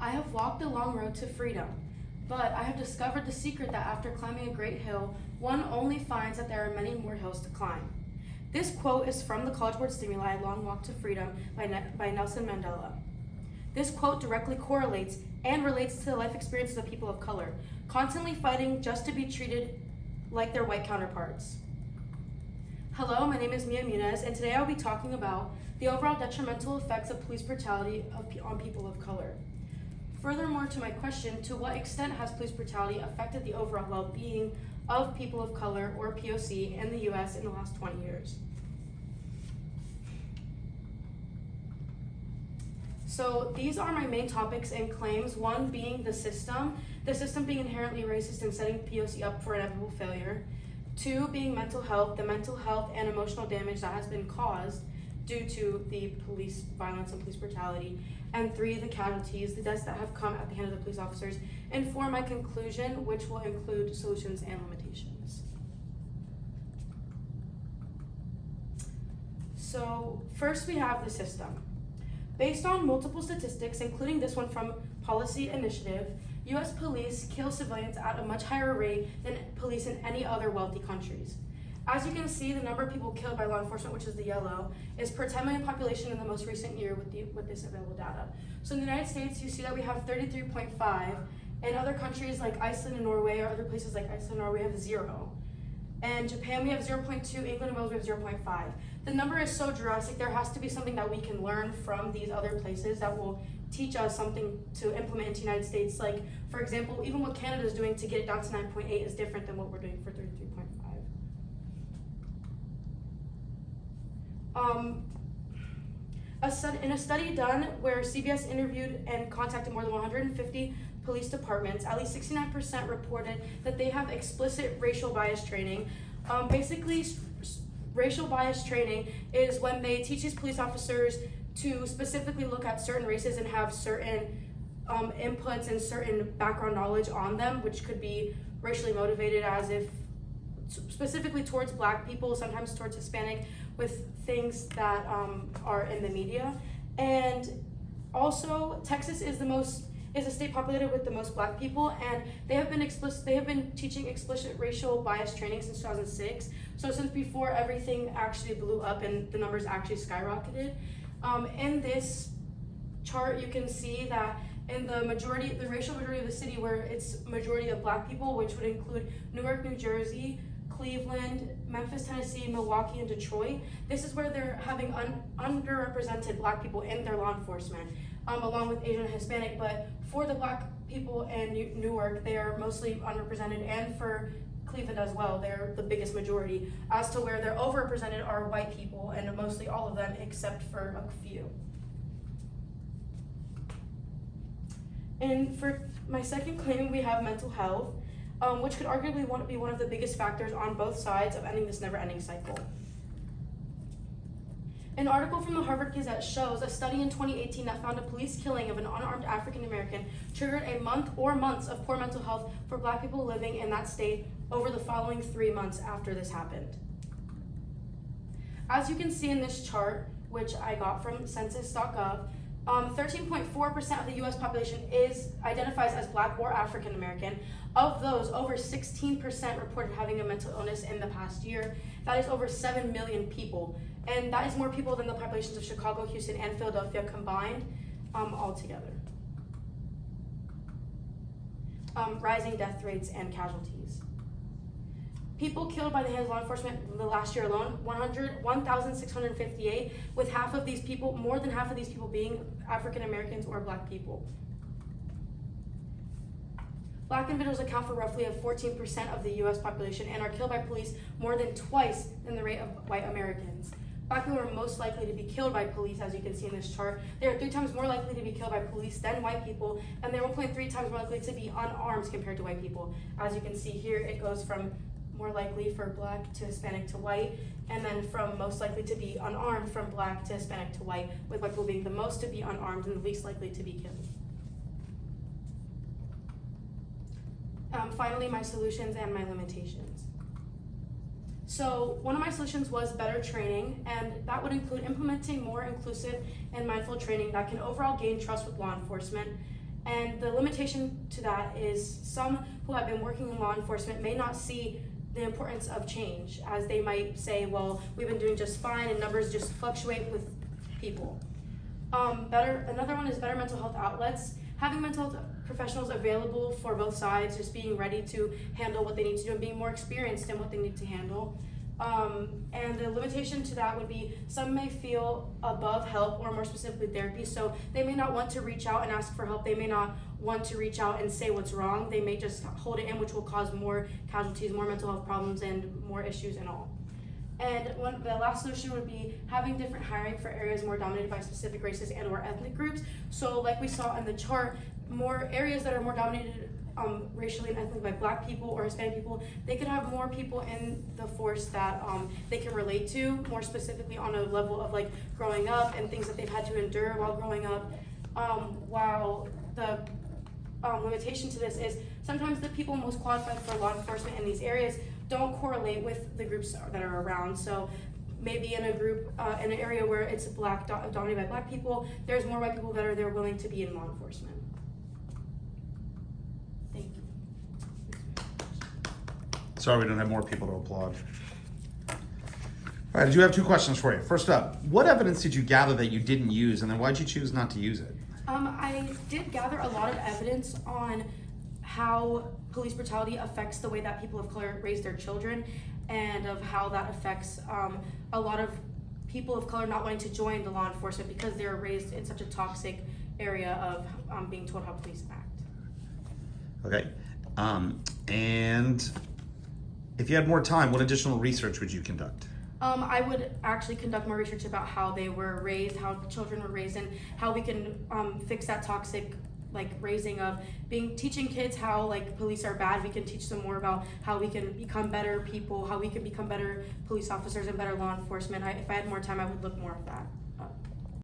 I have walked a long road to freedom, but I have discovered the secret that after climbing a great hill, one only finds that there are many more hills to climb. This quote is from the College Board Stimuli, Long Walk to Freedom by Nelson Mandela. This quote directly correlates and relates to the life experiences of people of color, constantly fighting just to be treated like their white counterparts. Hello, my name is Mia Munez, and today I'll be talking about the overall detrimental effects of police brutality on people of color. Furthermore to my question, to what extent has police brutality affected the overall well-being of people of color, or POC, in the US in the last 20 years? So these are my main topics and claims, one being the system being inherently racist and setting POC up for inevitable failure. Two, being mental health, the mental health and emotional damage that has been caused due to the police violence and police brutality. And three, the casualties, the deaths that have come at the hand of the police officers. And four, my conclusion, which will include solutions and limitations. So first we have the system. Based on multiple statistics, including this one from Policy Initiative, US police kill civilians at a much higher rate than police in any other wealthy countries. As you can see, the number of people killed by law enforcement, which is the yellow, is per 10 million population in the most recent year with this available data. So in the United States, you see that we have 33.5. In other countries like Iceland and Norway, or other places like Iceland and Norway, we have 0. And Japan, we have 0.2, England and Wales, we have 0.5. The number is so drastic, there has to be something that we can learn from these other places that will teach us something to implement into the United States. Like, for example, even what Canada is doing to get it down to 9.8 is different than what we're doing for 33.5. In a study done where CBS interviewed and contacted more than 150 police departments, at least 69% reported that they have explicit racial bias training. Basically, racial bias training is when they teach these police officers to specifically look at certain races and have certain inputs and certain background knowledge on them, which could be racially motivated, as if specifically towards Black people, sometimes towards Hispanic, with things that are in the media. And also, Texas is a state populated with the most Black people, and they have been teaching explicit racial bias training since 2006. So since before everything actually blew up and the numbers actually skyrocketed. In this chart, you can see that in the racial majority of the city, where it's majority of Black people, which would include Newark, New Jersey, Cleveland, Memphis, Tennessee, Milwaukee, and Detroit. This is where they're having underrepresented Black people in their law enforcement, along with Asian and Hispanic. But for the Black people in Newark, they are mostly underrepresented, and for Cleveland as well, they're the biggest majority. As to where they're overrepresented are white people, and mostly all of them except for a few. And for my second claim, we have mental health, which could arguably be one of the biggest factors on both sides of ending this never-ending cycle. An article from the Harvard Gazette shows a study in 2018 that found a police killing of an unarmed African American triggered a month or months of poor mental health for Black people living in that state over the following 3 months after this happened. As you can see in this chart, which I got from census.gov, 13.4% of the US population identifies as Black or African American. Of those, over 16% reported having a mental illness in the past year. That is over 7 million people. And that is more people than the populations of Chicago, Houston, and Philadelphia combined altogether. Rising death rates and casualties. People killed by the hands of law enforcement the last year alone, 1,658, with more than half of these people being African Americans or Black people. Black individuals account for roughly 14% of the US population and are killed by police more than twice than the rate of white Americans. Black people are most likely to be killed by police, as you can see in this chart. They are 3 times more likely to be killed by police than white people, and they're 1.3 times more likely to be unarmed compared to white people. As you can see here, it goes from more likely for Black to Hispanic to white, and then from most likely to be unarmed from Black to Hispanic to white, with white people being the most to be unarmed and the least likely to be killed. Finally, my solutions and my limitations. So one of my solutions was better training, and that would include implementing more inclusive and mindful training that can overall gain trust with law enforcement. And the limitation to that is some who have been working in law enforcement may not see the importance of change, as they might say, well, we've been doing just fine and numbers just fluctuate with people. Another one is better mental health outlets. Having mental health professionals available for both sides, just being ready to handle what they need to do and being more experienced in what they need to handle. And the limitation to that would be some may feel above help, or more specifically therapy, so they may not want to reach out and ask for help. They may not want to reach out and say what's wrong. They may just hold it in, which will cause more casualties, more mental health problems, and more issues and all. And the last solution would be having different hiring for areas more dominated by specific races and or ethnic groups. So like we saw in the chart, more areas that are more dominated racially and ethnically by Black people or Hispanic people, they could have more people in the force that they can relate to, more specifically on a level of like growing up and things that they've had to endure while growing up. While the limitation to this is sometimes the people most qualified for law enforcement in these areas don't correlate with the groups that are around. So maybe in a group, in an area where it's dominated by Black people, there's more white people that are there willing to be in law enforcement. Thank you. Sorry we don't have more people to applaud. All right, I do have two questions for you. First up, what evidence did you gather that you didn't use, and then why'd you choose not to use it? I did gather a lot of evidence on how police brutality affects the way that people of color raise their children, and of how that affects a lot of people of color not wanting to join the law enforcement because they're raised in such a toxic area of being told how police act. Okay, and if you had more time, what additional research would you conduct? I would actually conduct more research about how they were raised, how children were raised, and how we can fix that toxic raising of teaching kids how police are bad. We can teach them more about how we can become better people, how we can become better police officers and better law enforcement. If I had more time, I would look more at that.